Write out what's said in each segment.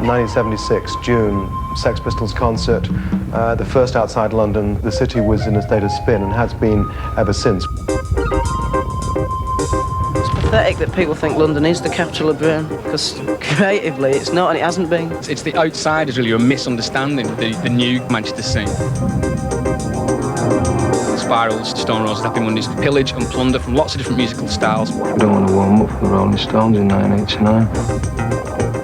1976, June, Sex Pistols concert, the first outside London. The city was in a state of spin and has been ever since. It's pathetic that people think London is the capital of Britain, because creatively it's not, and it hasn't been. It's the outsiders really who are misunderstanding the new Manchester scene. Spirals, Stone Roses, Happy Mondays, pillage and plunder from lots of different musical styles. We don't want to warm up for the Rolling Stones in 1989.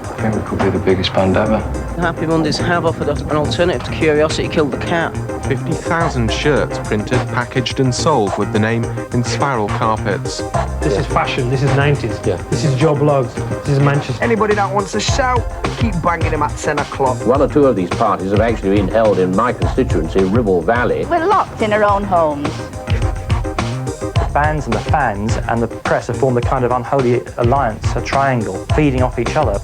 I think we could be the biggest band ever. Happy Mondays have offered an alternative to Curiosity Killed the Cat. 50,000 shirts printed, packaged and sold with the name Inspiral carpets. This is fashion, this is 90s. Yeah. This is Joe Blogs, this is Manchester. Anybody that wants to shout, keep banging them at 10 o'clock. One or two of these parties have actually been held in my constituency, Ribble Valley. We're locked in our own homes. The bands and the fans and the press have formed a kind of unholy alliance, a triangle, feeding off each other.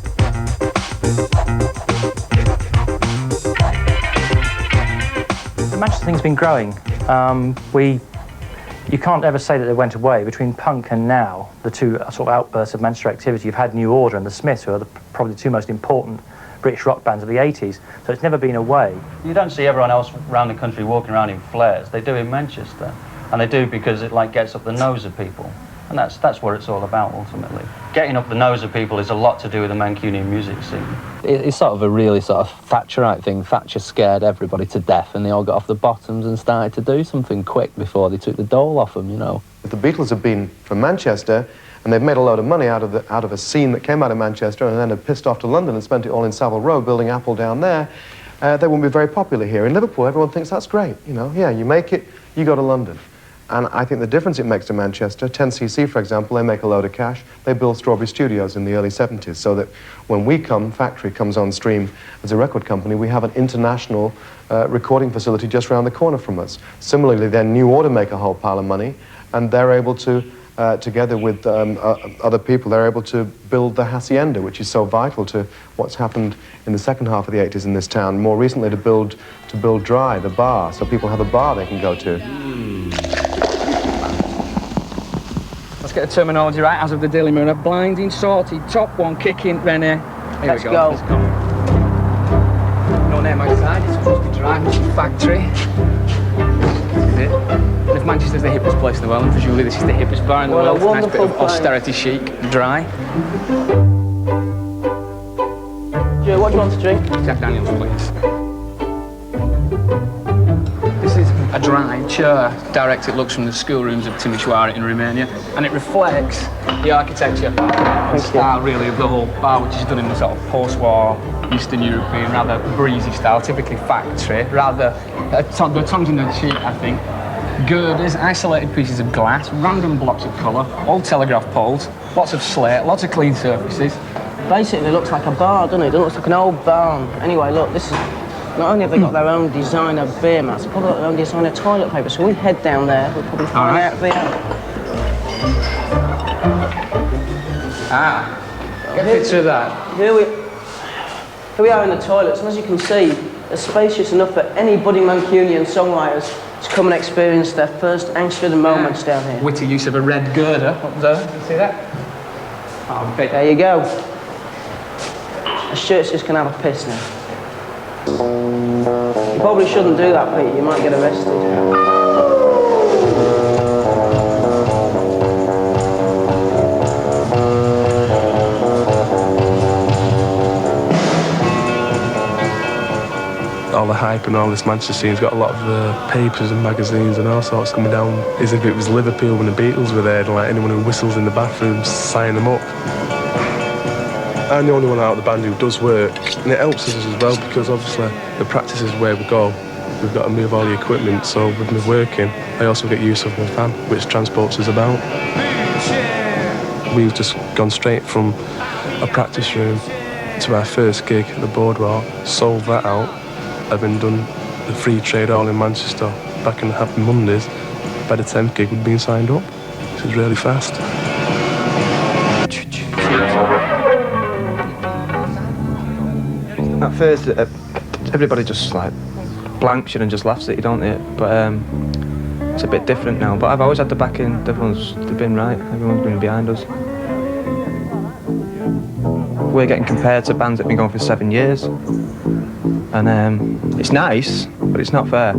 The Manchester thing's been growing. You can't ever say that they went away. Between punk and now, the two sort of outbursts of Manchester activity, you've had New Order and the Smiths, who are probably the two most important British rock bands of the 80s, so it's never been away. You don't see everyone else around the country walking around in flares. They do in Manchester, and they do because it gets up the nose of people, and that's what it's all about ultimately. Getting up the nose of people is a lot to do with the Mancunian music scene. It's sort of a really sort of Thatcherite thing. Thatcher scared everybody to death, and they all got off the bottoms and started to do something quick before they took the dole off them, you know. The Beatles have been from Manchester, and they've made a load of money out of a scene that came out of Manchester and then had pissed off to London and spent it all in Savile Row building Apple down there. They wouldn't be very popular here. In Liverpool, everyone thinks that's great, you know. Yeah, you make it, you go to London. And I think the difference it makes to Manchester, 10cc, for example, they make a load of cash. They built Strawberry Studios in the early 70s, so that when we come, Factory comes on stream as a record company, we have an international recording facility just around the corner from us. Similarly, then New Order make a whole pile of money, and they're able to, together with other people, they're able to build the Haçienda, which is so vital to what's happened in the second half of the 80s in this town. More recently, to build Dry, the bar, so people have a bar they can go to. Let's get the terminology right. As of the Daily Mirror, blinding, sorted, top one, kicking, Rennie. Here we go. Let's go. No name outside, it's supposed to be Dry, which is Factory. This is it. And if Manchester's the hippest place in the world, and presumably this is the hippest bar in the world, nice bit of austerity chic, Dry. Joe, what do you want to drink? Jack Daniels, please. This is a Dry chair. Direct it looks from the schoolrooms of Timișoara in Romania, and it reflects the architecture and style really of the whole bar, which is done in the sort of post-war Eastern European, rather breezy style, typically Factory, rather the tongues in the cheek, I think. Girders, isolated pieces of glass, random blocks of colour, old telegraph poles, lots of slate, lots of clean surfaces. Basically, it looks like a bar, doesn't it? It looks like an old barn. Anyway, look, this is... Not only have they got their own designer beer mats, they've probably got their own designer toilet paper, so we head down there, we'll probably find out the... Get a picture of that. Here we are in the toilets, and as you can see, they're spacious enough for any budding Mancunian songwriters to come and experience their first angst-ridden moments down here. Witty use of a red girder up there. You see that? Oh, there you go. The shirts just can have a piss now. You probably shouldn't do that, Pete. You might get arrested. All the hype and all this Manchester scene's got a lot of papers and magazines and all sorts coming down as if it was Liverpool when the Beatles were there, and like anyone who whistles in the bathroom, sign them up. I'm the only one out of the band who does work, and it helps us as well because obviously the practice is where we go. We've got to move all the equipment, so with me working, I also get use of my van, which transports us about. We've just gone straight from a practice room to our first gig at the Boardwalk, sold that out, having done the free trade all in Manchester back in the Happy Mondays. By the 10th gig, we'd been signed up. This is really fast. At first, everybody just like blanks you and just laughs at you, don't they? But it's a bit different now. But I've always had the backing. They've been right. Everyone's been behind us. we're getting compared to bands that have been going for 7 years. And it's nice, but it's not fair.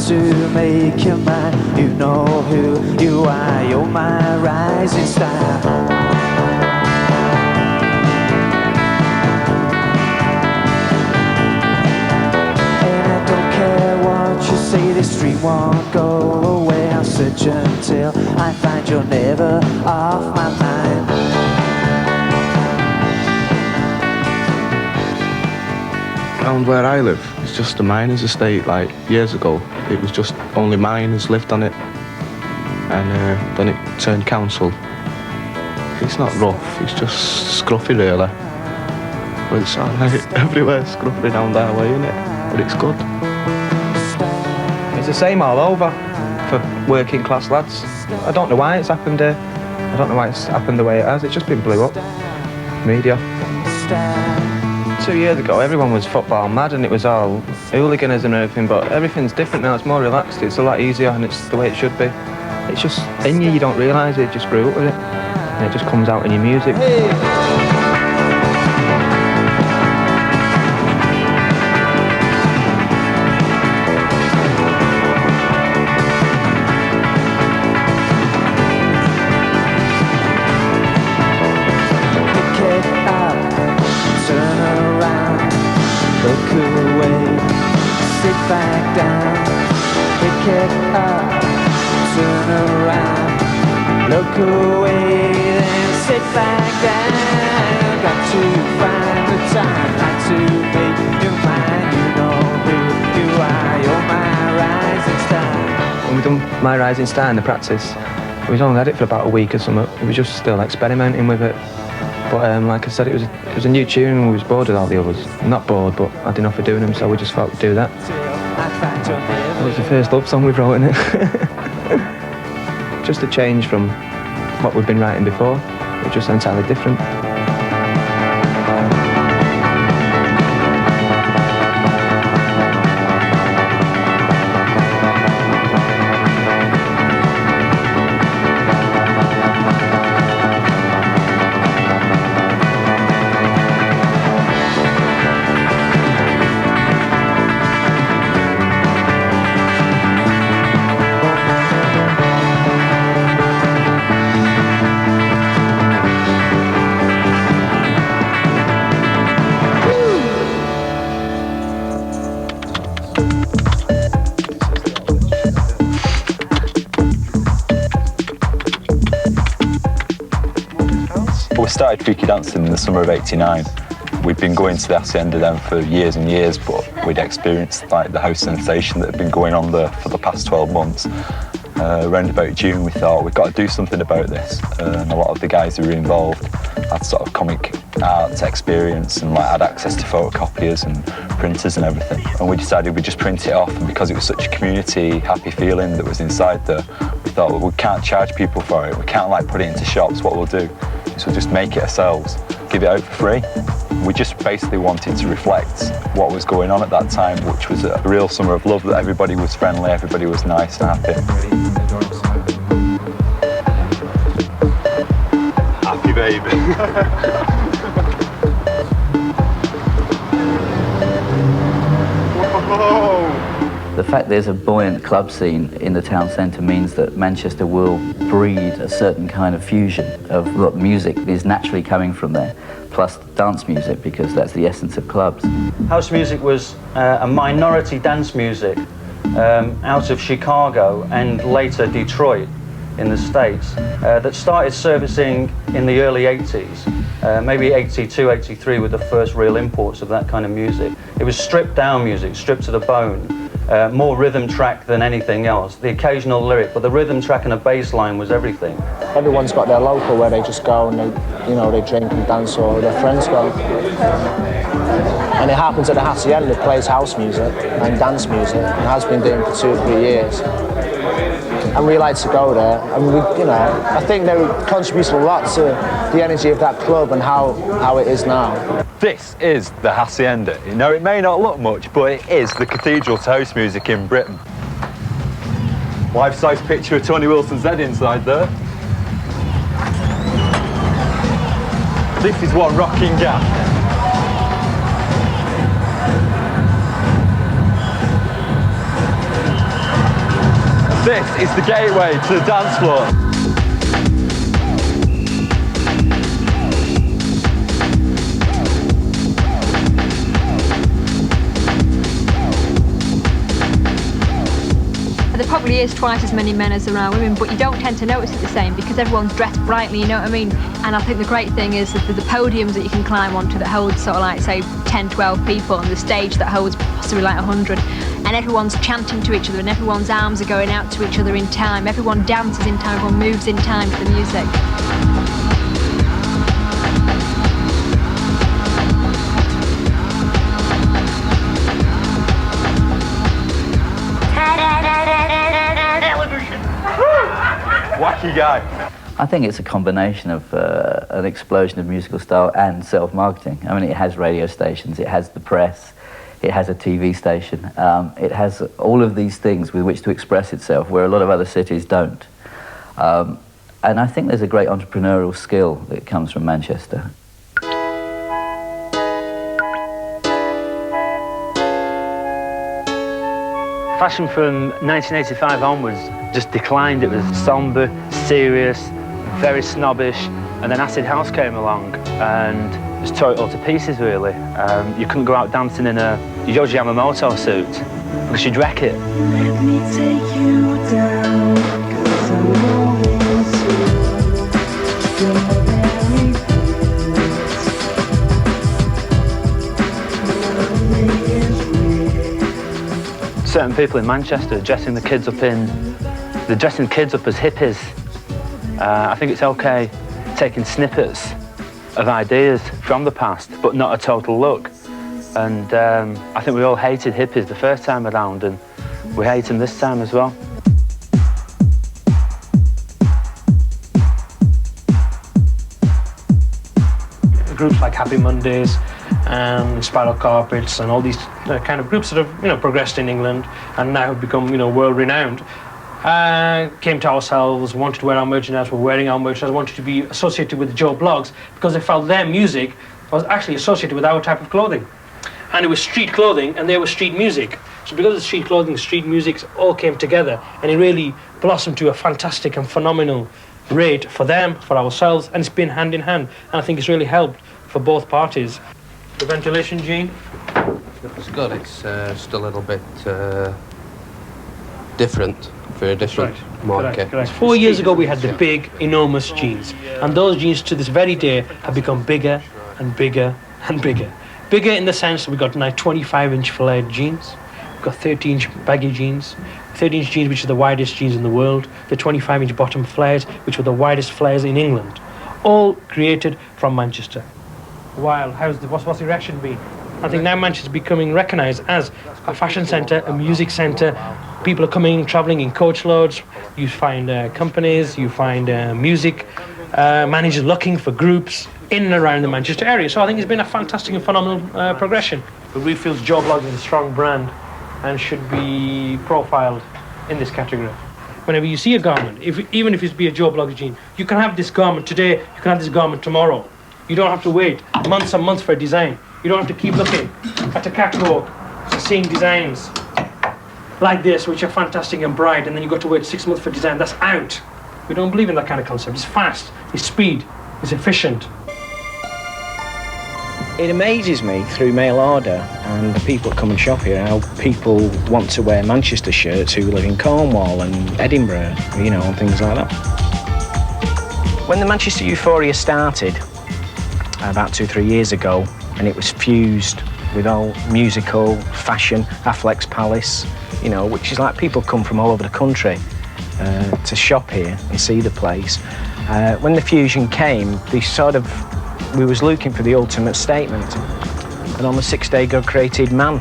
To make you mine, you know who you are, you're my rising star. And I don't care what you say, this dream won't go away. I'll search until I find you're never off my mind. Around where I live, it's just a miners' estate. Like years ago, it was just only miners lived on it, and then it turned council. It's not rough, it's just scruffy really. But it's alright, everywhere's scruffy down that way, isn't it? But it's good. It's the same all over for working class lads. I don't know why it's happened here. I don't know why it's happened the way it has. It's just been blew up. Media. 2 years ago, everyone was football mad and it was all hooliganism and everything, but everything's different now. It's more relaxed, it's a lot easier, and it's the way it should be. It's just in you don't realise it, you just grew up with it, and it just comes out in your music. Look away, then sit back down. Got to find the time, not to make you mine. You know who you are, you're my rising star. When we done My Rising Star in the practice, we was only had it for about a week or something. We was just still experimenting with it. But like I said, it was a new tune and we was bored with all the others. Not bored, but I didn't know for doing them, so we just thought we'd do that. It was the first love song we've wrote in it. Just a change from what we've been writing before. It's just entirely different. We started freaky dancing in the summer of '89. We'd been going to the Haçienda then for years and years, but we'd experienced like the house sensation that had been going on there for the past 12 months. Around about June, we thought we've got to do something about this, and a lot of the guys who were involved had sort of comic art experience and like had access to photocopiers and printers and everything. And we decided we'd just print it off, and because it was such a community happy feeling that was inside there, we thought, well, we can't charge people for it, we can't like put it into shops. What we'll do is we'll just make it ourselves, give it out for free. We just basically wanted to reflect what was going on at that time, which was a real summer of love, that everybody was friendly, everybody was nice and happy. Happy baby. The fact there's a buoyant club scene in the town centre means that Manchester will breed a certain kind of fusion of what music is naturally coming from there, plus dance music, because that's the essence of clubs. House music was a minority dance music out of Chicago and later Detroit in the States that started servicing in the early 80s. Maybe 82, 83 were the first real imports of that kind of music. It was stripped down music, stripped to the bone, more rhythm track than anything else. The occasional lyric, but the rhythm track and a bass line was everything. Everyone's got their local where they just go and they drink and dance, or their friends go. And it happens at the Haçienda, it plays house music and dance music, and has been doing for 2 or 3 years. And we like to go there, and I think they contribute a lot to the energy of that club and how it is now. This is the Haçienda. It may not look much, but it is the cathedral to house music in Britain. Life-size picture of Tony Wilson's head inside there. This is one rocking gap. This is the gateway to the dance floor. There probably is twice as many men as there are women, but you don't tend to notice it the same because everyone's dressed brightly, you know what I mean? And I think the great thing is that the podiums that you can climb onto that holds sort of like, say, 10, 12 people, and the stage that holds possibly like 100. And everyone's chanting to each other, and everyone's arms are going out to each other in time. Everyone dances in time, everyone moves in time to the music. Wacky guy. I think it's a combination of an explosion of musical style and self-marketing. I mean, it has radio stations, it has the press, it has a TV station, it has all of these things with which to express itself, where a lot of other cities don't. And I think there's a great entrepreneurial skill that comes from Manchester. Fashion from 1985 onwards just declined. It was sombre, serious, very snobbish, and then acid house came along and just tore it all to pieces, really. You couldn't go out dancing in a Yohji Yamamoto suit because you'd wreck it. Let me take you down, 'cause I'm always so very Certain people in Manchester dressing the kids up they're dressing the kids up as hippies. I think it's okay taking snippets of ideas from the past, but not a total look. And I think we all hated hippies the first time around, and we hate them this time as well. Groups like Happy Mondays and Spiral Carpets and all these kind of groups that have progressed in England and now have become world renowned came to ourselves, wanted to wear our merchandise, were wearing our merchandise, wanted to be associated with Joe Blogs because they felt their music was actually associated with our type of clothing, and it was street clothing and they were street music. So because of street clothing, street music all came together, and it really blossomed to a fantastic and phenomenal rate for them, for ourselves, and it's been hand in hand, and I think it's really helped for both parties. The ventilation, Gene? It's good. It's just a little bit different for a different market. Correct. 4 years ago we had the big, enormous jeans, and those jeans to this very day have become bigger and bigger and bigger. Bigger in the sense that we've got now 25-inch flared jeans, we've got 30-inch baggy jeans, 30-inch jeans which are the widest jeans in the world, the 25-inch bottom flares which were the widest flares in England, all created from Manchester. While what's the reaction been? I think now Manchester is becoming recognised as a fashion centre, a music centre. People are coming, travelling in coach loads. You find companies, you find music managers looking for groups in and around the Manchester area. So I think it's been a fantastic and phenomenal progression. But we feel Joe Blogs is a strong brand and should be profiled in this category. Whenever you see a garment, even if it's be a Joe Blogs jean, you can have this garment today, you can have this garment tomorrow. You don't have to wait months and months for a design. You don't have to keep looking at a catwalk, seeing designs like this, which are fantastic and bright, and then you got to wait 6 months for design. That's out. We don't believe in that kind of concept. It's fast, it's speed, it's efficient. It amazes me through mail order and the people that come and shop here how people want to wear Manchester shirts who live in Cornwall and Edinburgh, and things like that. When the Manchester Euphoria started, about 2-3 years ago, and it was fused with all musical, fashion, Afflecks Palace, you know, which is like people come from all over the country to shop here and see the place. When the Fusion came, we was looking for the ultimate statement. And on the 6th day, God created man.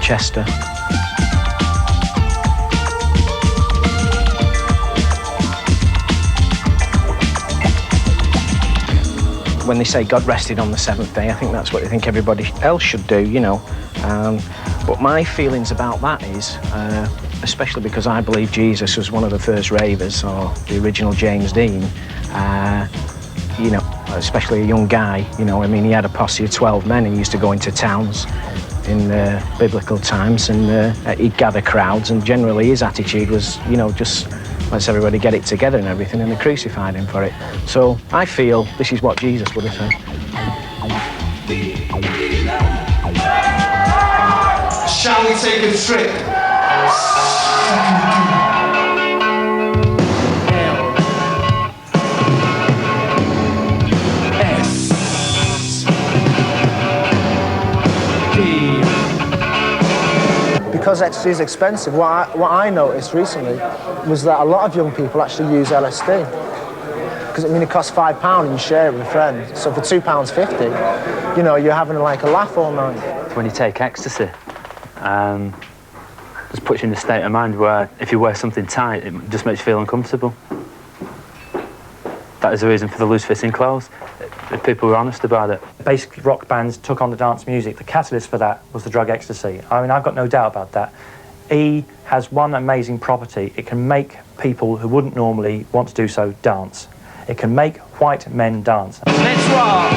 Chester. When they say God rested on the 7th day, I think that's what they think everybody else should do, you know. But my feelings about that is, especially because I believe Jesus was one of the first ravers, or the original James Dean, you know, especially a young guy, you know, I mean, he had a posse of 12 men and he used to go into towns in biblical times, and he'd gather crowds, and generally his attitude was, you know, just let's everybody get it together and everything, and they crucified him for it. So I feel this is what Jesus would have said. Shall we take a trip? Because ecstasy is expensive, what I noticed recently was that a lot of young people actually use LSD. Because, I mean, it costs £5 and you share it with a friend. So for £2.50, you know, you're having like a laugh all night. When you take ecstasy, just puts you in a state of mind where if you wear something tight, it just makes you feel uncomfortable. That is the reason for the loose-fitting clothes. If people were honest about it. Basically, rock bands took on the dance music. The catalyst for that was the drug ecstasy. I mean, I've got no doubt about that. E has one amazing property. It can make people who wouldn't normally want to do so dance. It can make white men dance. Let's rock!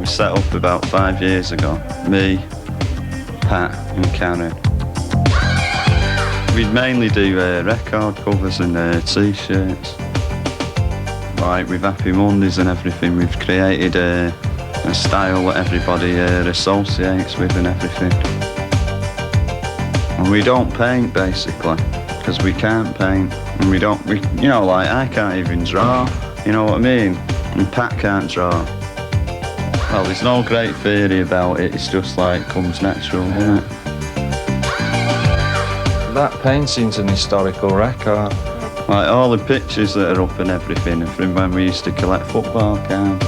Set up about 5 years ago, me, Pat and Karen. We'd mainly do record covers and t-shirts. Like with Happy Mondays and everything, we've created a style that everybody associates with and everything. And we don't paint basically, because we can't paint, and we you know, like I can't even draw, you know what I mean? And Pat can't draw. Well, there's no great theory about it, it's just like comes natural, isn't it? That painting's an historical record. Like all the pictures that are up and everything are from when we used to collect football cards.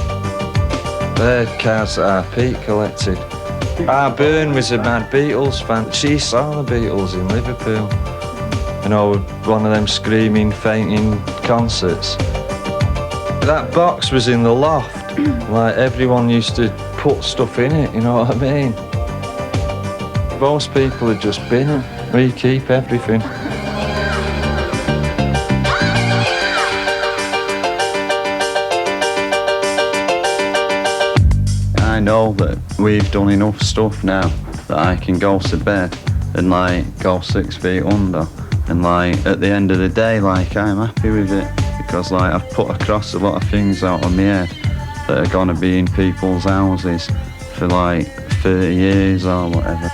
They're cards that our Pete collected. Our Byrne was a mad Beatles fan. She saw the Beatles in Liverpool. You know, one of them screaming, fainting concerts. That box was in the loft. Like, everyone used to put stuff in it, you know what I mean? Most people had just bin them. We keep everything. I know that we've done enough stuff now that I can go to bed and, like, go 6 feet under. And, like, at the end of the day, like, I'm happy with it. Because, like, I've put across a lot of things out of my head that are gonna be in people's houses for like 30 years or whatever.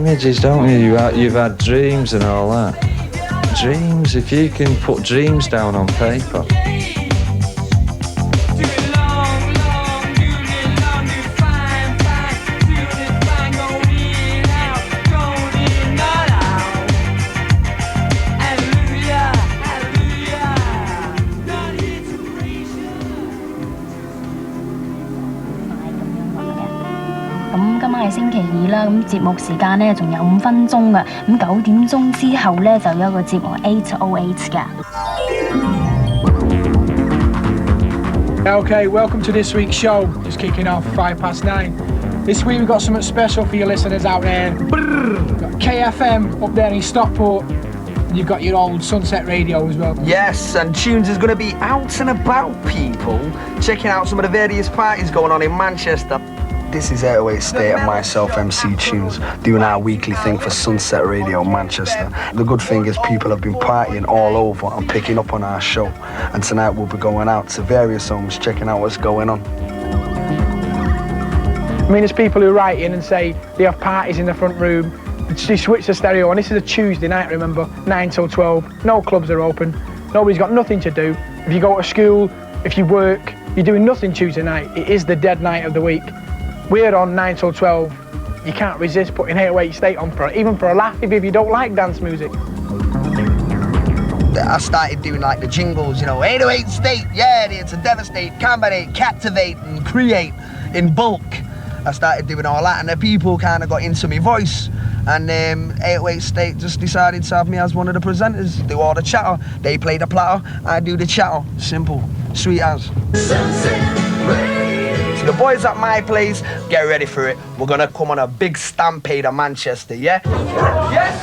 images, don't you? You've had dreams and all that. Dreams, if you can put dreams down on paper.星期二啦，咁節目時間呢仲有5分鐘噶，咁9點鐘之後呢就有一個節目808噶。Okay, welcome to this week's show. Just kicking off 9:05. This week we've got something special for your listeners out there. We've got KFM up there in Stockport. You've got your old Sunset Radio as well. Yes, and Tunes is going to be out and about, people, checking out some of the various parties going on in Manchester. This is 808 State and myself, MC Tunes, doing our weekly thing for Sunset Radio Manchester. The good thing is people have been partying all over and picking up on our show. And tonight we'll be going out to various homes, checking out what's going on. I mean, there's people who write in and say they have parties in the front room. They switch the stereo on. This is a Tuesday night, remember, 9 till 12. No clubs are open. Nobody's got nothing to do. If you go to school, if you work, you're doing nothing Tuesday night. It is the dead night of the week. We're on 9 till 12. You can't resist putting 808 State on, even for a laugh, if you don't like dance music. I started doing like the jingles, 808 State, yeah, it's a devastate, combinate, captivate and create in bulk. I started doing all that and the people kind of got into my voice, and 808 State just decided to have me as one of the presenters, do all the chatter. They play the platter, I do the chatter. Simple, sweet as. So the boys at my place, get ready for it. We're gonna come on a big stampede of Manchester, yeah? Yes!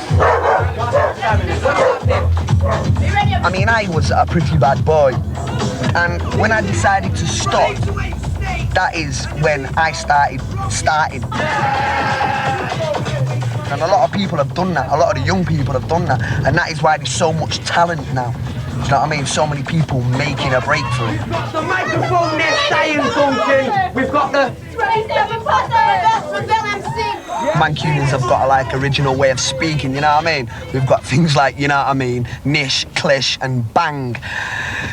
I mean, I was a pretty bad boy, and when I decided to stop, that is when I started. And a lot of people have done that, a lot of the young people have done that, and that is why there's so much talent now. Do you know what I mean? So many people making a breakthrough. We've got the microphone there saying something. We've got the... Mancunians have got a like original way of speaking, you know what I mean? We've got things like, you know what I mean, nish, clish and bang.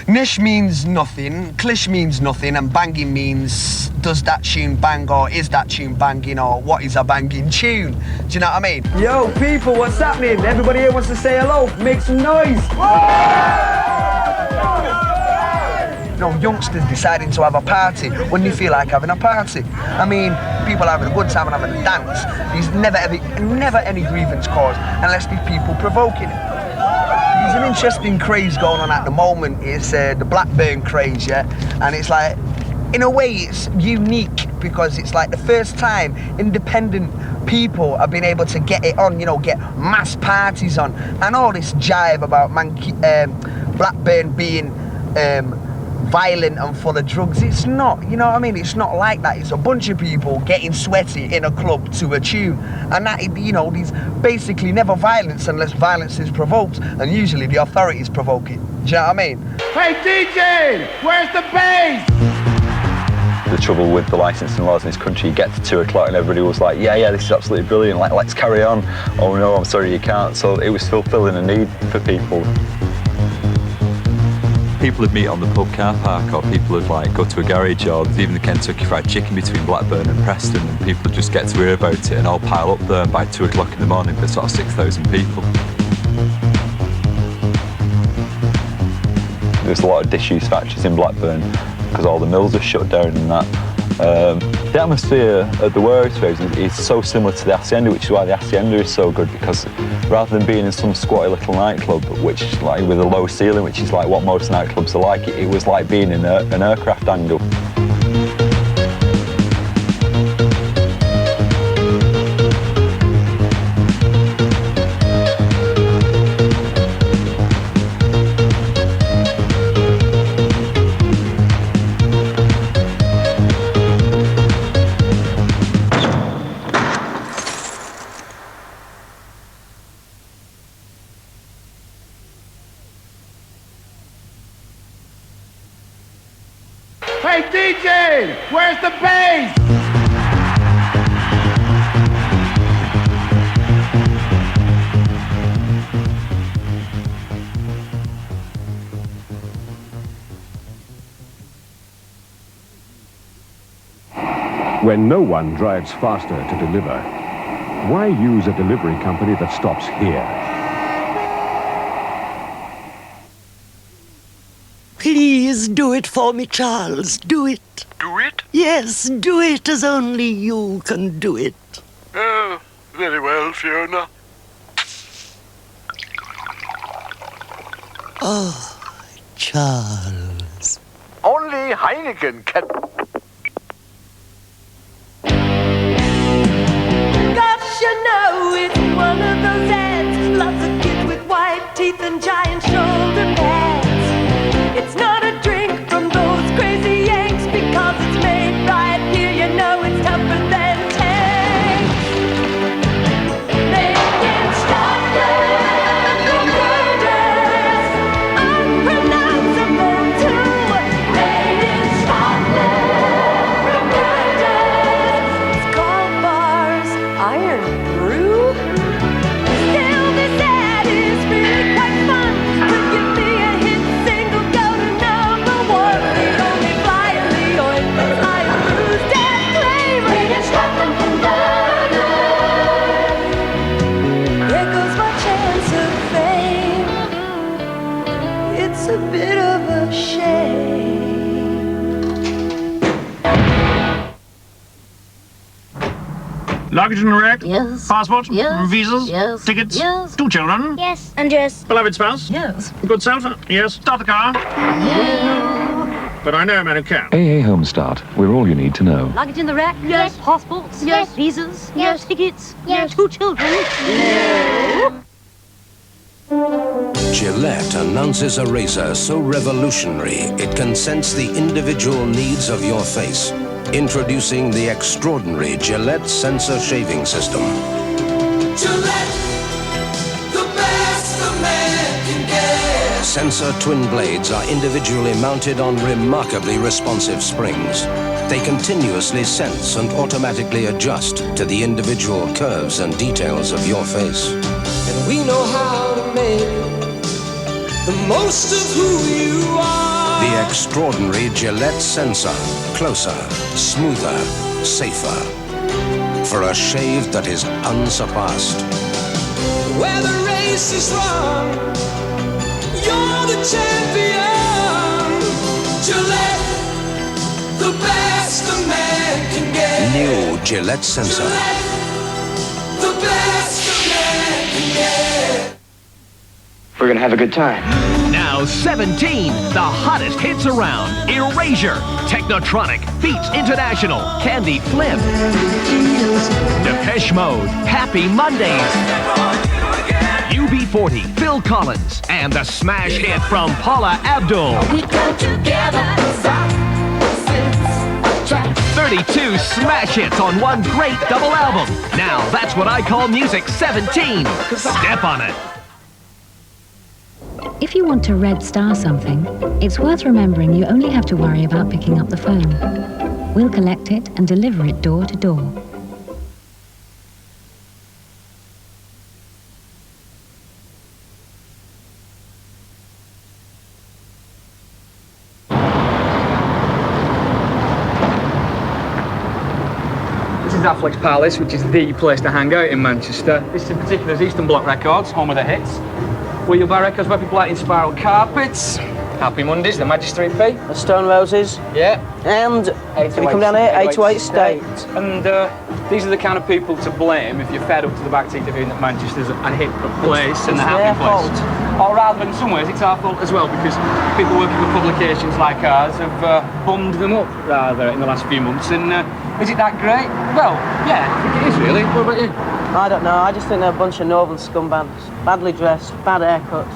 Nish means nothing, clish means nothing, and banging means does that tune bang or is that tune banging or what is a banging tune? Do you know what I mean? Yo, people, what's happening? Everybody here wants to say hello. Make some noise. Youngsters deciding to have a party when they feel like having a party. I mean, people having a good time and having a dance. There's never any grievance caused unless these people provoking it. There's an interesting craze going on at the moment. It's the Blackburn craze, yeah? And it's like, in a way, it's unique because it's like the first time independent people have been able to get it on, get mass parties on. And all this jive about Blackburn being violent and full of drugs. It's not, you know what I mean? It's not like that. It's a bunch of people getting sweaty in a club to a tune. And that, these basically never violence unless violence is provoked. And usually the authorities provoke it. Do you know what I mean? Hey DJ, where's the bass? The trouble with the licensing laws in this country, you get to 2 o'clock and everybody was like, yeah, this is absolutely brilliant, like, let's carry on. Oh no, I'm sorry, you can't. So it was fulfilling a need for people. People would meet on the pub car park, or people would like go to a garage, or even the Kentucky Fried Chicken between Blackburn and Preston, and people would just get to hear about it and all pile up there, and by 2 o'clock in the morning there's sort of 6,000 people. There's a lot of disused factories in Blackburn because all the mills are shut down and that. The atmosphere at the warehouse raves is so similar to the Haçienda, which is why the Haçienda is so good, because rather than being in some squatty little nightclub, which is like with a low ceiling, which is like what most nightclubs are like, it was like being in an aircraft angle. Hey DJ, where's the bass? When no one drives faster to deliver, why use a delivery company that stops here? Please do it for me, Charles. Do it. Do it? Yes, do it as only you can do it. Oh, very well, Fiona. Oh, Charles. Only Heineken can... Gosh, you know it's one of those ads. Lots of kids with white teeth and giant shoulder pads. It's not a drink from those crazy Yanks because it's made right here. You know it's tougher than tanks. Made in Scotland, from Burgers, unpronounceable too. Made in Scotland, from Burgers. It's called Bars Iron Brew. Still, this ad is really quite fun. Could give me a hit single, go to number one. The only flyer, the ointment, Iron Brew's dead claim. Made in Scotland, from Burgers. There goes my chance of fame. It's a bit of a shame. Luggage and rack? Yes. Passport? Yes. Visas? Yes. Tickets? Yes. 2 children? Yes. And yes. Beloved spouse? Yes. Good self? Yes. Start the car? But I know a man who can. AA Home Start. We're all you need to know. Luggage in the rack? Yes. Passports? Yes. Visas? Yes. Tickets? Yes. 2 children? Gillette announces a razor so revolutionary it can sense the individual needs of your face. Introducing the extraordinary Gillette Sensor Shaving System. Gillette, the best a man can get. Sensor twin blades are individually mounted on remarkably responsive springs. They continuously sense and automatically adjust to the individual curves and details of your face. And we know how to make the most of who you are. The extraordinary Gillette Sensor. Closer, smoother, safer. For a shave that is unsurpassed. Where the race is run, you're the champion. Gillette, the best a man can get. New Gillette Sensor. Gillette, the best a man can get. We're gonna have a good time. Now 17, the hottest hits around. Erasure, Technotronic, Beats International, Candy Flip, Depeche Mode, Happy Mondays, UB40, Phil Collins, and the smash hit from Paula Abdul. We go together, 32 smash hits on one great double album. Now that's what I call music 17. Step on it. If you want to red star something, it's worth remembering you only have to worry about picking up the phone. We'll collect it and deliver it door to door. This is Afflecks Palace, which is the place to hang out in Manchester. This in particular is Eastern Bloc Records, home of the hits. Where you'll buy records where people like Inspiral carpets, Happy Mondays, the Madchester EP. The Stone Roses. Yeah. And if you come down here, 828 State. And these are the kind of people to blame if you're fed up to the backseat of hearing that Manchester's a hip place and a happy place. Or rather, in some ways, it's our fault as well, because people working for publications like ours have bummed them up, rather, in the last few months. And is it that great? Well, yeah, I think it is, really. What about you? I don't know, I just think they're a bunch of northern scumbags. Badly dressed, bad haircuts.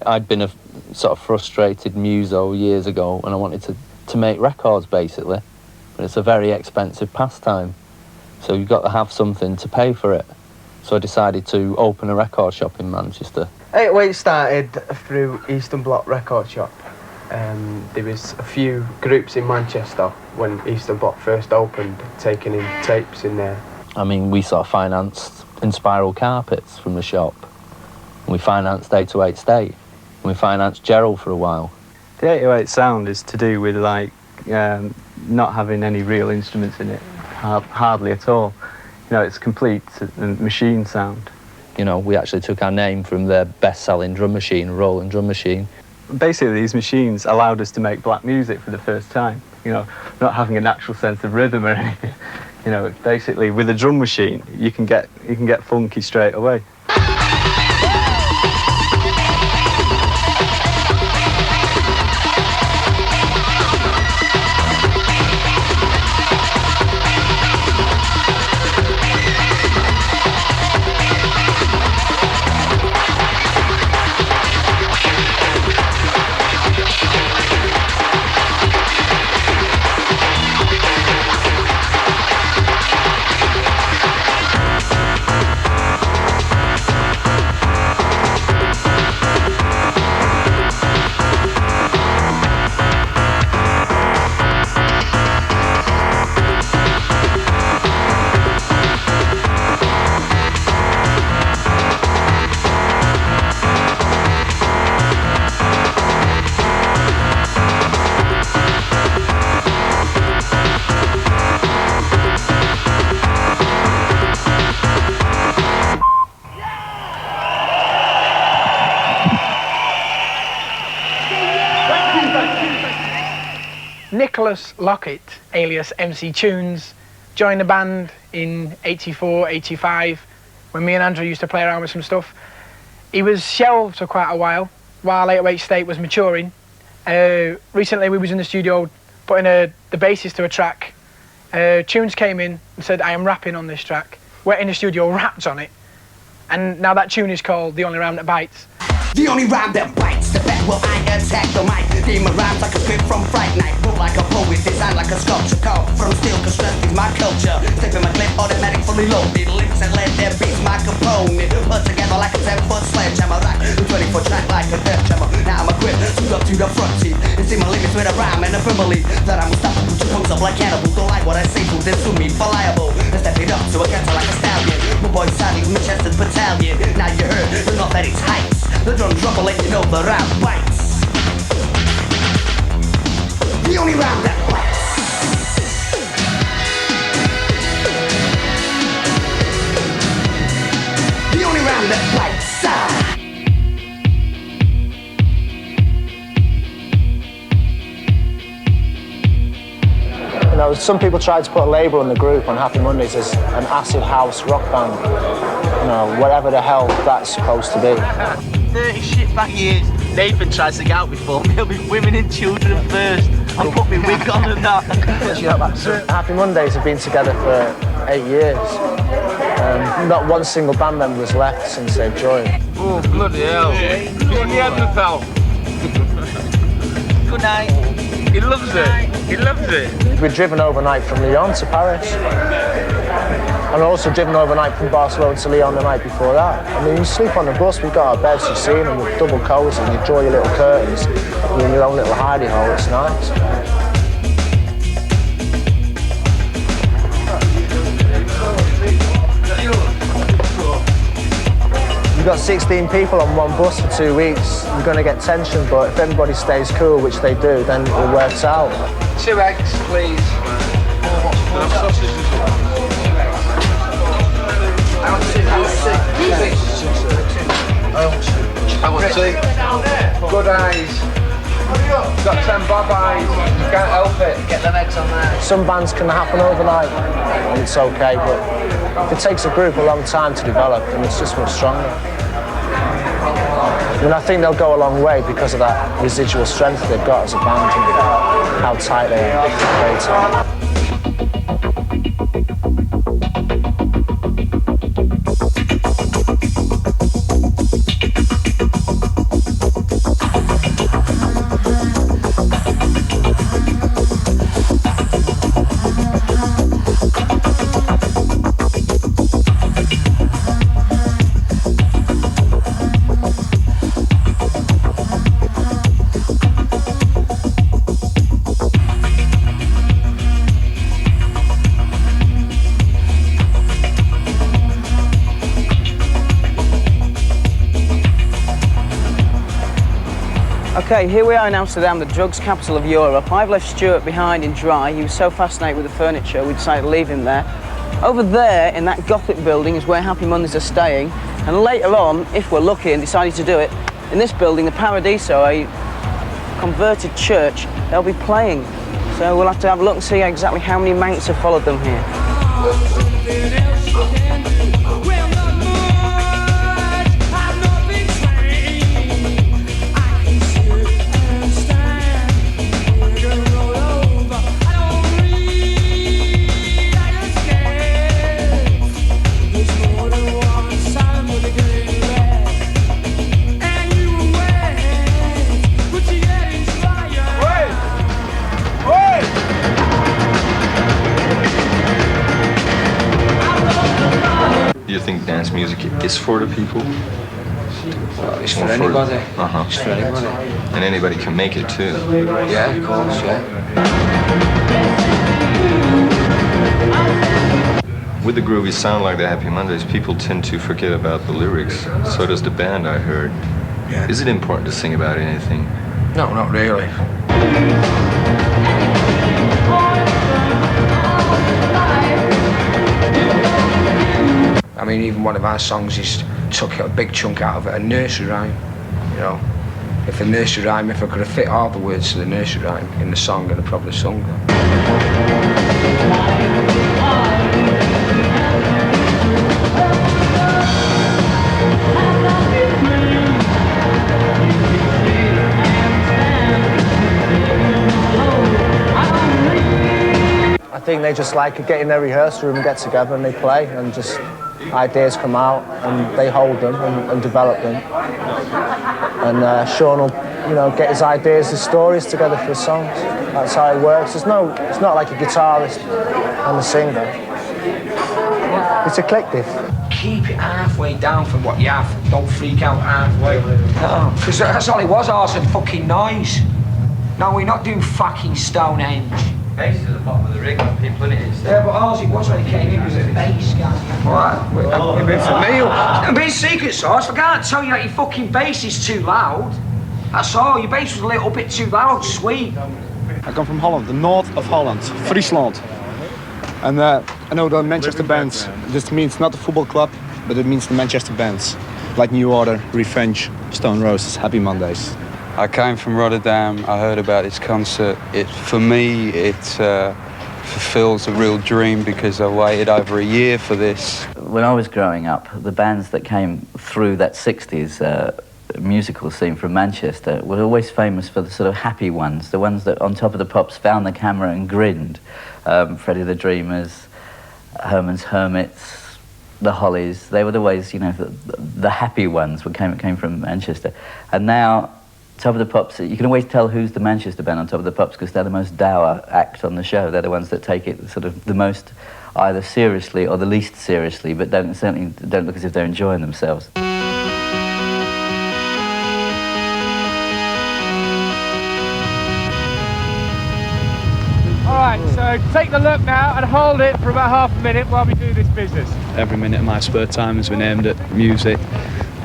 I'd been a sort of frustrated muso years ago and I wanted to make records, basically. But it's a very expensive pastime. So you've got to have something to pay for it. So I decided to open a record shop in Manchester. 808 started through Eastern Bloc Record Shop. There was a few groups in Manchester when Eastern Bloc first opened, taking in tapes in there. I mean, we sort of financed Inspiral carpets from the shop. And we financed 808 State. We financed Gerald for a while. The 808 sound is to do with like not having any real instruments in it, hardly at all. You know, it's complete machine sound. You know, we actually took our name from their best-selling drum machine, Roland drum machine. Basically, these machines allowed us to make black music for the first time. You know, not having a natural sense of rhythm or anything. You know, basically, with a drum machine, you can get funky straight away. Nicholas Lockett, alias MC Tunes, joined the band in 84, 85, when me and Andrew used to play around with some stuff. He was shelved for quite a while 808 State was maturing. Recently we was in the studio putting the bassist to a track. Tunes came in and said, I am rapping on this track. Went in the studio, rapped on it, and now that tune is called The Only Rhyme That Bites. The only rhyme that bites, the bet will I attack the mic. Demon rhymes like a script from Fright Night. Move like a poet, design like a sculpture. Call from steel, cause strength is my culture. Stepping my clip, automatic, fully loaded. Lyrics and let their beats my component. Put together like a 10-foot sledgehammer. Rock the 20-foot track like a death jammer. Now I'm equipped, suit up to the front teeth. And see my limits with a rhyme and a family. That I'm unstoppable, two comes up like cannibal. Don't like what I say, fool, then sue me for liable. And step it up to a cancer like a stallion. My boy Sally, Manchester's battalion. Now you heard, look off at its heights. The drums rumble, let you know the rhyme bites. The only rhyme that bites. The only rhyme that bites. You know, some people tried to put a label on the group on Happy Mondays as an acid house rock band. You know, whatever the hell that's supposed to be. 30 shitbag years. Nathan tries to get out before me. He'll be women and children first. I'll put my wig on and that. Happy Mondays have been together for 8 years. Not one single band member has left since they've joined. Oh, bloody hell. Good night, pal. Good night. He loves it. He loves it. We've driven overnight from Lyon to Paris. And also driven overnight from Barcelona to Lyon the night before that. I mean, you sleep on the bus, we've got our beds, you've seen them, with double covers, and you draw your little curtains, you're in your own little hidey hole, it's nice. You've got 16 people on one bus for 2 weeks, you're going to get tension, but if everybody stays cool, which they do, then it works out. 2 eggs, please. I want two. Good eyes. Got 10 bob eyes. You can't help it. Get them eggs on there. Some bands can happen overnight, and it's okay, but if it takes a group a long time to develop, then it's just much stronger. And I think they'll go a long way because of that residual strength they've got as a band and how tight they are. Very tight. Okay, here we are in Amsterdam, the drugs capital of Europe. I've left Stuart behind in Dry. He was so fascinated with the furniture, we decided to leave him there. Over there, in that Gothic building, is where Happy Mondays are staying. And later on, if we're lucky and decided to do it, in this building, the Paradiso, a converted church, they'll be playing. So we'll have to have a look and see exactly how many Mancs have followed them here. Do you think dance music is for the people? Well, it's for anybody. It's for anybody. And anybody can make it too. Yeah, of course, yeah. With the groovy sound like the Happy Mondays, people tend to forget about the lyrics. So does the band, I heard. Yeah. Is it important to sing about anything? No, not really. I mean, even one of our songs is took a big chunk out of it, a nursery rhyme. You know, if the nursery rhyme, if I could have fit all the words to the nursery rhyme in the song, I'd have probably sung them. I think they just like get in their rehearsal room and get together and they play and just ideas come out and they hold them and develop them. And Sean will, you know, get his ideas, his stories together for his songs. That's how it works. It's not like a guitarist and a singer. It's a collective. Keep it halfway down from what you have. Don't freak out halfway. No, because that's all it was, arse and fucking noise. No, we're not doing fucking Stonehenge. Bass is at the bottom of the rig when people in it. Yeah, but ours it was when it came in, was a bass guy. Alright, a bit for me. A bit secret sauce. I can't tell you that your fucking bass is too loud. That's all, your bass was a little bit too loud, sweet. I come from Holland, the north of Holland, Friesland. And I know the Manchester bands, this means not the football club, but it means the Manchester bands. Like New Order, Revenge, Stone Roses, Happy Mondays. I came from Rotterdam, I heard about this concert. For me, it fulfills a real dream because I waited over a year for this. When I was growing up, the bands that came through that 60s musical scene from Manchester were always famous for the sort of happy ones, the ones that on Top of the Pops found the camera and grinned. Freddie the Dreamers, Herman's Hermits, the Hollies, they were always, you know, the happy ones came from Manchester. And now, Top of the Pops, you can always tell who's the Manchester band on Top of the Pops because they're the most dour act on the show. They're the ones that take it sort of the most either seriously or the least seriously, but certainly don't look as if they're enjoying themselves. All right, so take the look now and hold it for about half a minute while we do this business. Every minute of my spare time has been aimed at music.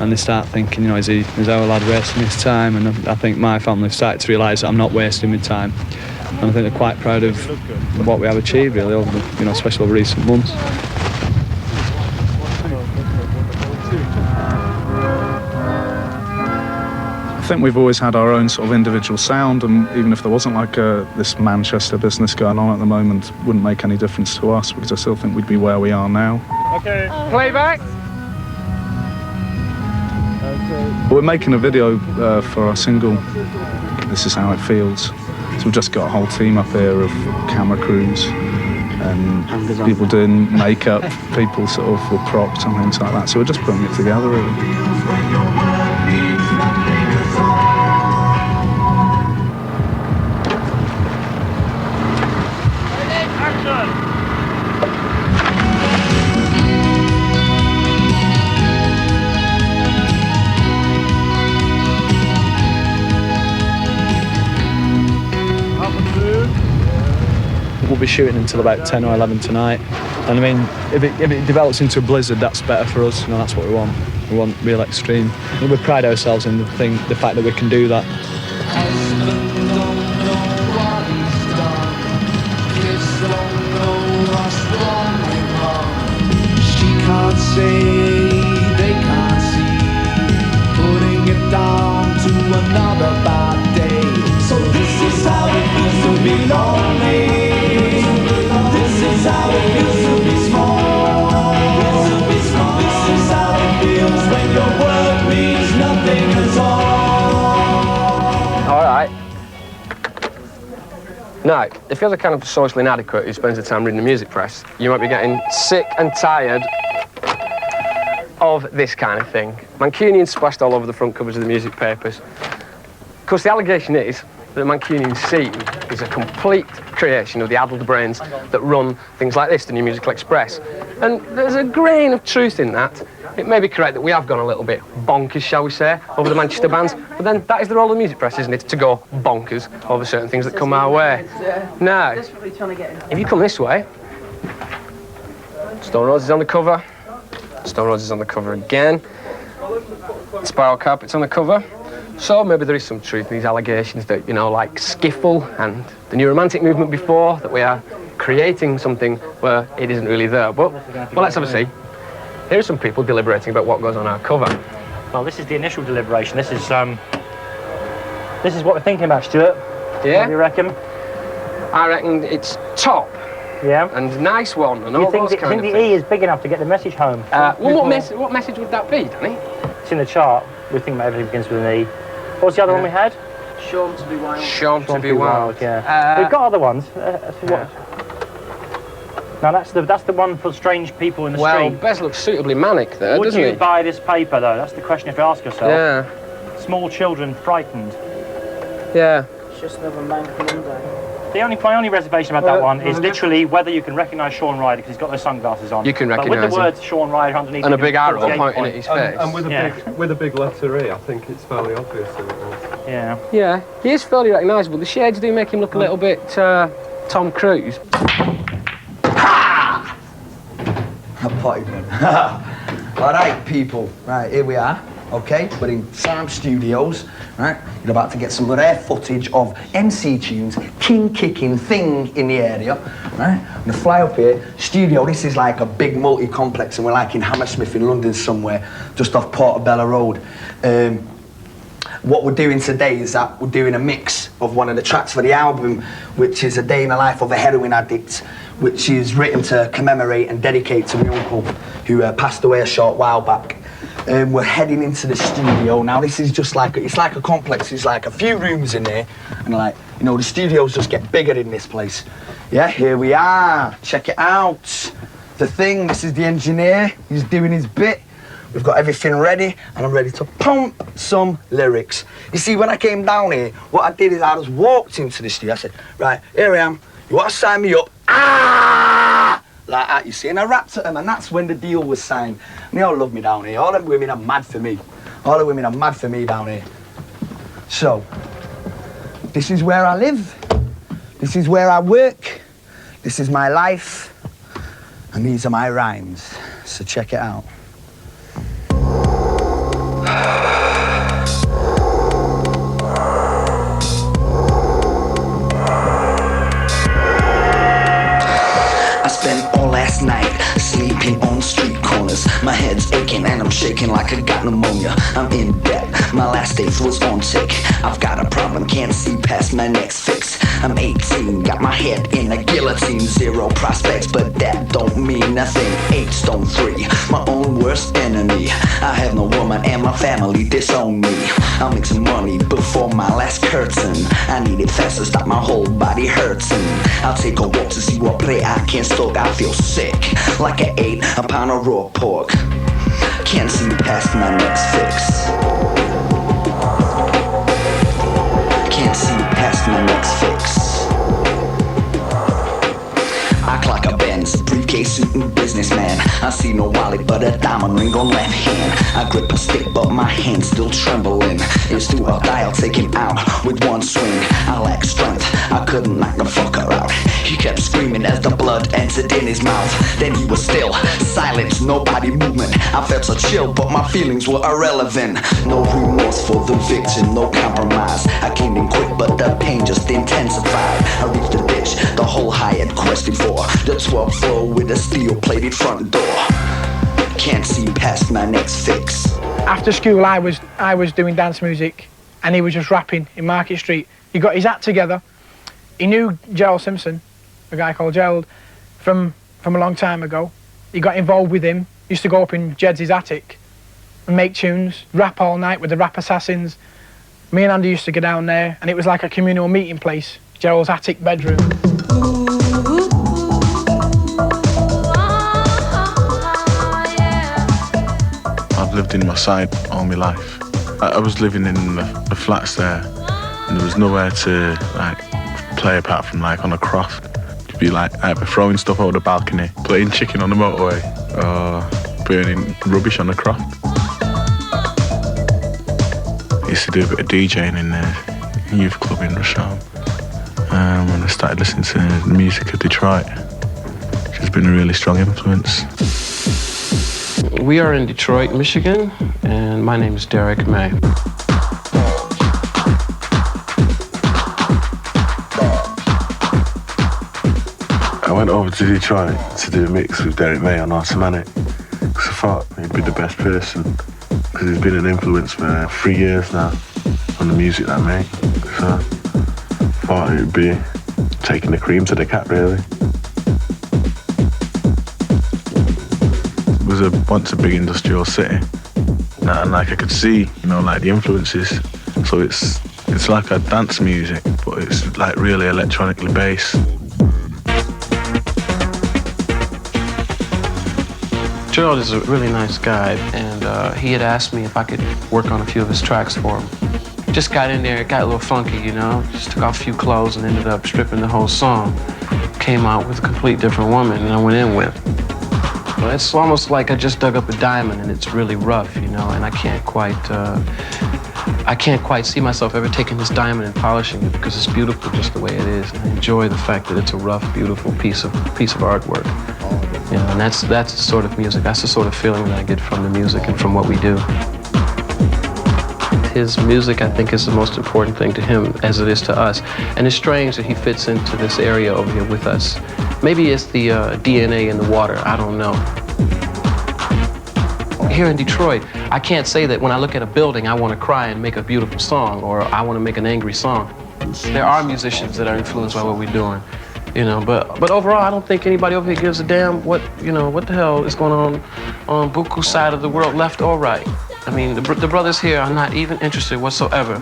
And they start thinking, you know, is our lad wasting his time? And I think my family have started to realise that I'm not wasting my time. And I think they're quite proud of what we have achieved, really, over the, you know, especially over recent months. I think we've always had our own sort of individual sound, and even if there wasn't like this Manchester business going on at the moment, it wouldn't make any difference to us because I still think we'd be where we are now. Okay, playback. We're making a video for our single, This Is How It Feels. So we've just got a whole team up here of camera crews and people doing makeup, people sort of with props and things like that. So we're just putting it together, really. We'll be shooting until about 10 or 11 tonight, and I mean, if it develops into a blizzard, that's better for us. You know, that's what we want. We want real extreme. And we pride ourselves in the fact that we can do that. say they can't see, putting it down to another bad day. So this is how it feels to be lonely. This is how it feels to be small. This is how it feels when your word means nothing at all. All right. Now, if you're the kind of socially inadequate who spends the time reading the music press, you might be getting sick and tired of this kind of thing. Mancunians splashed all over the front covers of the music papers. Of course, the allegation is that the Mancunian scene is a complete creation of the addled brains that run things like this, the New Musical Express. And there's a grain of truth in that. It may be correct that we have gone a little bit bonkers, shall we say, over the Manchester bands, but then that is the role of the music press, isn't it, to go bonkers over certain things that come our way. Now, if you come this way, Stone Roses on the cover, Stone Roses on the cover again, Spiral Carpets on the cover. So maybe there is some truth in these allegations that, you know, like Skiffle and the New Romantic movement before, that we are creating something where it isn't really there. But, well, let's have a see. Here are some people deliberating about what goes on our cover. Well, this is the initial deliberation. This is what we're thinking about, Stuart. Yeah? What do you reckon? I reckon it's top. Yeah. And nice one, and Do you all think those kind of the things. E is big enough to get the message home? Well, what message would that be, Danny? It's in the chart. We think about everything begins with an E. What was the other one we had? Sean to be wild. Sean to be wild. Yeah. We've got other ones. Now that's the one for strange people in the street. Well, Bez looks suitably manic there, doesn't he? Would you buy this paper though? That's the question you have to ask yourself. Yeah. Small children frightened. Yeah. It's just another Mank Monday. My only reservation about that one is literally whether you can recognise Sean Ryder because he's got those sunglasses on. You can recognise him. With the him. words Sean Ryder underneath. And a big arrow pointing at his face. And with a big letter E, I think it's fairly obvious who it was. Yeah. Yeah, he is fairly recognisable. The shades do make him look a little bit Tom Cruise. A potty gun. All right, people. Right, here we are. Okay, we're in Sam Studios. Right, you're about to get some rare footage of MC Tunes, king kicking thing in the area. Right, I'm gonna fly up here. Studio. This is like a big multi-complex, and we're like in Hammersmith in London somewhere, just off Portobello Road. What we're doing today is that we're doing a mix of one of the tracks for the album, which is A Day in the Life of a Heroin Addict, which is written to commemorate and dedicate to my uncle, who passed away a short while back. We're heading into the studio now. This is just like it's like a complex. There's like a few rooms in there, and like you know, the studios just get bigger in this place. Yeah, here we are. Check it out. The thing. This is the engineer. He's doing his bit. We've got everything ready, and I'm ready to pump some lyrics. You see, when I came down here, what I did is I just walked into the studio. I said, right, here I am. You want to sign me up? Ah! Like that, you see. And I rapped at them, and that's when the deal was signed. And they all love me down here. All them women are mad for me. All the women are mad for me down here. So, this is where I live. This is where I work. This is my life. And these are my rhymes. So check it out. I spent all last night sleeping on street corners. My head's aching and I'm shaking like I got pneumonia. I'm in debt, my last days was on tick. I've got a problem, can't see past my next fix. I'm 18, got my head in a guillotine. 0 prospects, but that don't mean nothing. 8 stone 3, my own worst enemy. I have no woman and my family disown me. I'll make some money before my last curtain. I need it fast to stop my whole body hurting. I'll take a walk to see what prey I can stalk. I feel sick, like I ate a pound of raw pork. Can't see past my next fix. Can't see past my next fix. I clock a Benz, briefcase, suit and businessman. I see no wallet but a diamond ring on left hand. I grip a stick but my hand's still trembling. It's do or die, I'll take him out with one swing. I lack strength, I couldn't knock the fucker out. He kept screaming as the blood entered in his mouth. Then he was still, silence, no body movement. I felt a chill but my feelings were irrelevant. No remorse for the victim, no compromise. I came in quick but the pain just intensified. I reached the ditch, the hole I had quested for. The 12th floor with a steel-plated front door. can't see past my next fix. After school, I was doing dance music, and he was just rapping in Market Street. He got his act together. He knew Gerald Simpson, a guy called Gerald, from a long time ago. He got involved with him. He used to go up in Jed's attic and make tunes, rap all night with the Rap Assassins. Me and Andy used to go down there, and it was like a communal meeting place, Gerald's attic bedroom. I've lived in Northside all my life. I was living in the flats there, and there was nowhere to like play apart from like on a croft. You'd be like either throwing stuff over the balcony, playing chicken on the motorway, or burning rubbish on the croft. I used to do a bit of DJing in the youth club in Rochelle. When I started listening to the music of Detroit, which has been a really strong influence. We are in Detroit, Michigan, and my name is Derrick May. I went over to Detroit to do a mix with Derrick May on Automatic, because I thought he'd be the best person, because he's been an influence for 3 years now on the music that I make. So I thought it would be taking the cream to the cap, really. It was once a big industrial city, and like I could see, you know, like the influences. So it's like a dance music, but it's like really electronically based. Gerald is a really nice guy, and he had asked me if I could work on a few of his tracks for him. Just got in there, it got a little funky, you know, just took off a few clothes and ended up stripping the whole song. Came out with a complete different woman than I went in with. But it's almost like I just dug up a diamond and it's really rough, you know, and I can't quite see myself ever taking this diamond and polishing it, because it's beautiful just the way it is. And I enjoy the fact that it's a rough, beautiful piece of artwork. You know, and that's the sort of music, that's the sort of feeling that I get from the music and from what we do. His music, I think, is the most important thing to him as it is to us. And it's strange that he fits into this area over here with us. Maybe it's the DNA in the water, I don't know. Here in Detroit, I can't say that when I look at a building, I want to cry and make a beautiful song, or I want to make an angry song. There are musicians that are influenced by what we're doing. You know, but overall, I don't think anybody over here gives a damn what the hell is going on Buku's side of the world, left or right. I mean, the brothers here are not even interested whatsoever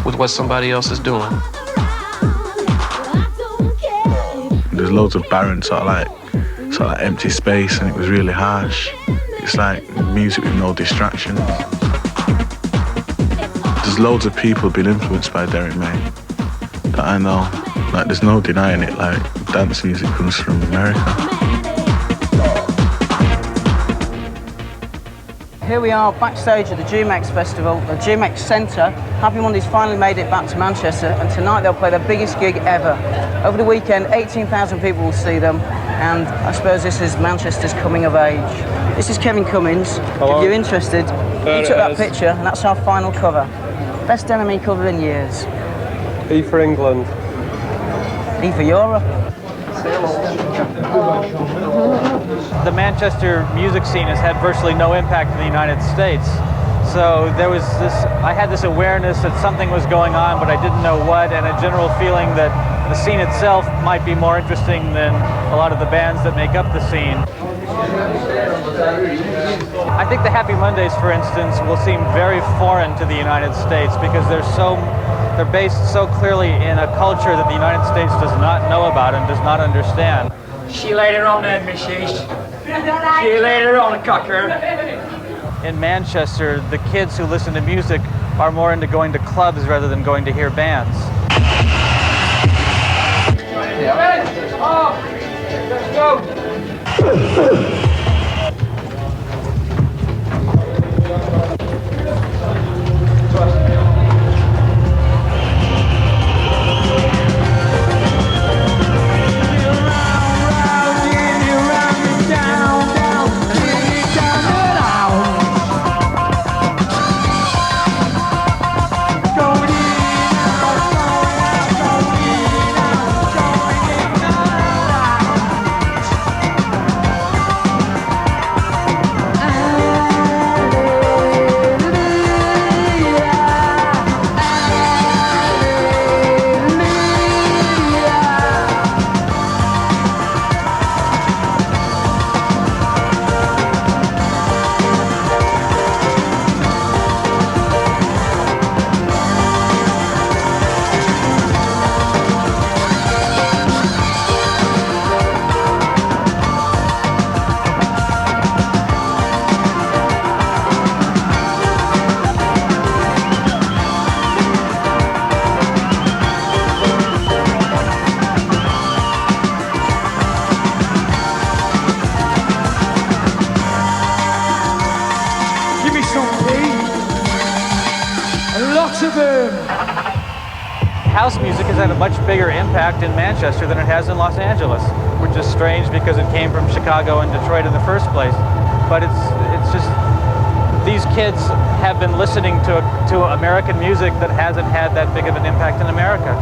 with what somebody else is doing. There's loads of barren sort of like empty space, and it was really harsh. It's like music with no distraction. There's loads of people being influenced by Derrick May that I know. Like, there's no denying it, like, dance music comes from America. Here we are backstage at the GMX Festival, the GMX Centre. Happy Monday's finally made it back to Manchester, and tonight they'll play their biggest gig ever. Over the weekend, 18,000 people will see them, and I suppose this is Manchester's coming of age. This is Kevin Cummins. Hello. If you're interested, There you took it that is. picture, and that's our final cover. Best NME cover in years. E for England. E for Europe. The Manchester music scene has had virtually no impact in the United States. So there was I had this awareness that something was going on, but I didn't know what, and a general feeling that the scene itself might be more interesting than a lot of the bands that make up the scene. I think the Happy Mondays, for instance, will seem very foreign to the United States because they're based so clearly in a culture that the United States does not know about and does not understand. See you later on then, Mrs. See you later on, cocker. In Manchester, the kids who listen to music are more into going to clubs rather than going to hear bands. Let's go. house music has had a much bigger impact in Manchester than it has in Los Angeles, which is strange because it came from Chicago and Detroit in the first place. But it's just, these kids have been listening to American music that hasn't had that big of an impact in America.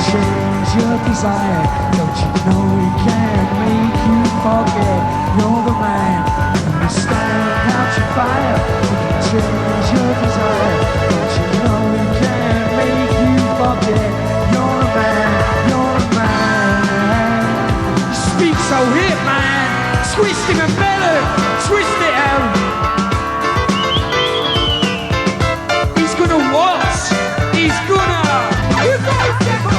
Change your desire. Don't you know we can't make you forget you're the man? We stand out your fire. Change your desire. Don't you know we can't make you forget you're the man? You're the man. You speak so hip, man. Twist him and better. Twist it out. He's gonna waltz. He's gonna. He's gonna step on.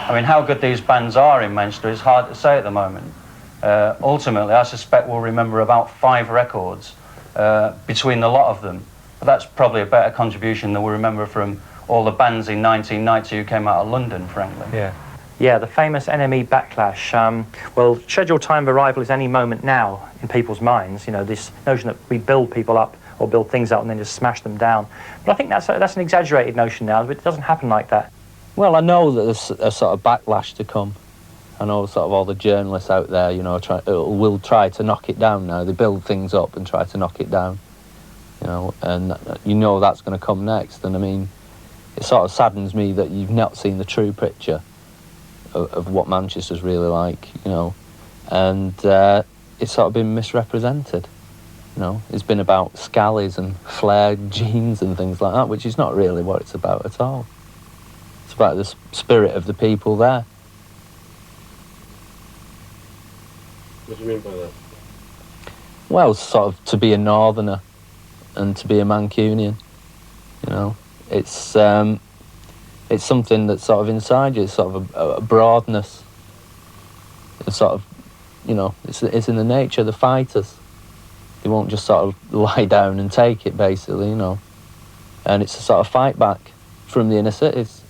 I mean, how good these bands are in Manchester is hard to say at the moment. Ultimately, I suspect we'll remember about 5 records between the lot of them. But that's probably a better contribution than we remember from all the bands in 1990 who came out of London, frankly. Yeah, the famous NME backlash. Well, scheduled time of arrival is any moment now in people's minds. You know, this notion that we build people up or build things up and then just smash them down. But I think that's an exaggerated notion now, but it doesn't happen like that. Well, I know that there's a sort of backlash to come. I know sort of all the journalists out there, you know, will try to knock it down now. They build things up and try to knock it down, you know, and you know that's going to come next. And I mean, it sort of saddens me that you've not seen the true picture of what Manchester's really like, you know, and it's sort of been misrepresented. You know, it's been about scallies and flared jeans and things like that, which is not really what it's about at all. It's about the spirit of the people there. What do you mean by that? Well, sort of to be a northerner and to be a Mancunian, you know, it's something that's sort of inside you. It's sort of a broadness. It's sort of, you know, it's in the nature of the fighters. They won't just sort of lie down and take it, basically, you know. And it's a sort of fight back from the inner cities.